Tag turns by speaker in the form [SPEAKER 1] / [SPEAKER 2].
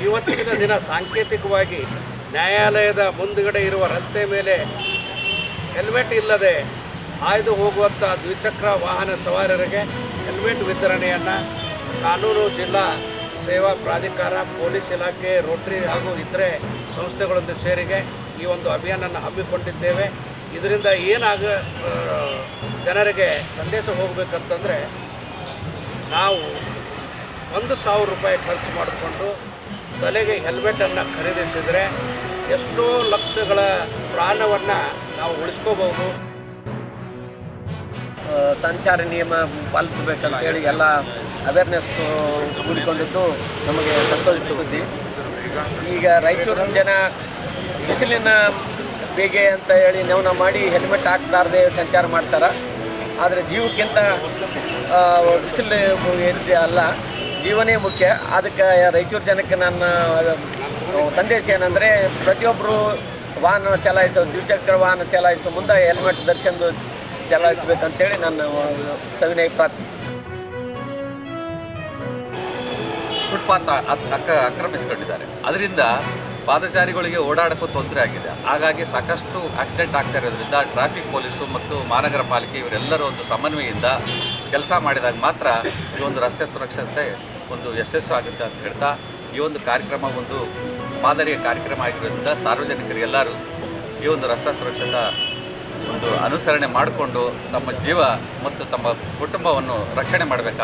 [SPEAKER 1] ಇವತ್ತಿನ ದಿನ ಸಾಂಕೇತಿಕವಾಗಿ ನ್ಯಾಯಾಲಯದ ಮುಂದುಗಡೆ ಇರುವ ರಸ್ತೆ ಮೇಲೆ ಹೆಲ್ಮೆಟ್ ಇಲ್ಲದೆ ಹಾಯ್ದು ಹೋಗುವಂಥ ದ್ವಿಚಕ್ರ ವಾಹನ ಸವಾರರಿಗೆ ಹೆಲ್ಮೆಟ್ ವಿತರಣೆಯನ್ನು ಕಾನೂನು ಜಿಲ್ಲಾ ಸೇವಾ ಪ್ರಾಧಿಕಾರ, ಪೊಲೀಸ್ ಇಲಾಖೆ, ರೋಟರಿ ಹಾಗೂ ಇತರೆ ಸಂಸ್ಥೆಗಳೊಂದಿಗೆ ಸೇರಿಗೆ ಈ ಒಂದು ಅಭಿಯಾನವನ್ನು ಹಮ್ಮಿಕೊಂಡಿದ್ದೇವೆ. ಇದರಿಂದ ಜನರಿಗೆ ಸಂದೇಶ ಹೋಗಬೇಕಂತಂದರೆ ನಾವು 1,000 ರೂಪಾಯಿ ಖರ್ಚು ಮಾಡಿಕೊಂಡು ತಲೆಗೆ ಹೆಲ್ಮೆಟನ್ನು ಖರೀದಿಸಿದರೆ ಎಷ್ಟೋ ಲಕ್ಷಗಳ ಪ್ರಾಣವನ್ನು ನಾವು ಉಳಿಸ್ಕೋಬಹುದು.
[SPEAKER 2] ಸಂಚಾರ ನಿಯಮ ಪಾಲಿಸಬೇಕಂತೇಳಿ ಎಲ್ಲ ಅವೇರ್ನೆಸ್ ಕೂಡಿಕೊಂಡಿದ್ದು ನಮಗೆ ಸಂತೋಷಿಸುತ್ತೆ. ಈಗ ರಾಯಚೂರಿನ ಜನ ಬಿಸಿಲಿನ ಬೇಗೆ ಅಂತ ಹೇಳಿ ನೆವನ ಮಾಡಿ ಹೆಲ್ಮೆಟ್ ಹಾಕ್ಲಾರ್ದೆ ಸಂಚಾರ ಮಾಡ್ತಾರೆ. ಆದರೆ ಜೀವಕ್ಕಿಂತ ಬಿಸಿಲು ಅಲ್ಲ, ಜೀವನೇ ಮುಖ್ಯ. ಅದಕ್ಕೆ ರಾಯಚೂರು ಜನಕ್ಕೆ ನನ್ನ ಸಂದೇಶ ಏನಂದರೆ, ಪ್ರತಿಯೊಬ್ಬರು ವಾಹನ ದ್ವಿಚಕ್ರ ವಾಹನ ಚಲಾಯಿಸೋ ಮುಂದೆ ಹೆಲ್ಮೆಟ್ ಧರಿಸಿಕೊಂಡು ಚಲಾಯಿಸಬೇಕಂತೇಳಿ ನನ್ನ ಸವಿನಯ ಪ್ರಾರ್ಥನೆ.
[SPEAKER 3] ಫುಟ್ಪಾತ್ ಆಕ್ರಮಿಸ್ಕೊಂಡಿದ್ದಾರೆ. ಅದರಿಂದ ಪಾದಚಾರಿಗಳಿಗೆ ಓಡಾಡೋಕ್ಕೂ ತೊಂದರೆ ಆಗಿದೆ. ಹಾಗಾಗಿ ಸಾಕಷ್ಟು ಆಕ್ಸಿಡೆಂಟ್ ಆಗ್ತಾ ಇರೋದ್ರಿಂದ ಟ್ರಾಫಿಕ್ ಪೊಲೀಸು ಮತ್ತು ಮಹಾನಗರ ಪಾಲಿಕೆ ಇವರೆಲ್ಲರೂ ಒಂದು ಸಮನ್ವಯದಿಂದ ಕೆಲಸ ಮಾಡಿದಾಗ ಮಾತ್ರ ಈ ಒಂದು ರಸ್ತೆ ಸುರಕ್ಷತೆ ಒಂದು ಯಶಸ್ಸು ಆಗುತ್ತೆ ಅಂತ ಹೇಳ್ತಾ, ಈ ಒಂದು ಕಾರ್ಯಕ್ರಮ ಒಂದು ಮಾದರಿಯ ಕಾರ್ಯಕ್ರಮ ಆಗಿರೋದ್ರಿಂದ ಸಾರ್ವಜನಿಕರಿಗೆಲ್ಲರೂ ಈ ಒಂದು ರಸ್ತೆ ಸುರಕ್ಷತಾ ಒಂದು ಅನುಸರಣೆ ಮಾಡಿಕೊಂಡು ತಮ್ಮ ಜೀವ ಮತ್ತು ತಮ್ಮ ಕುಟುಂಬವನ್ನು ರಕ್ಷಣೆ ಮಾಡಬೇಕಾಗಿ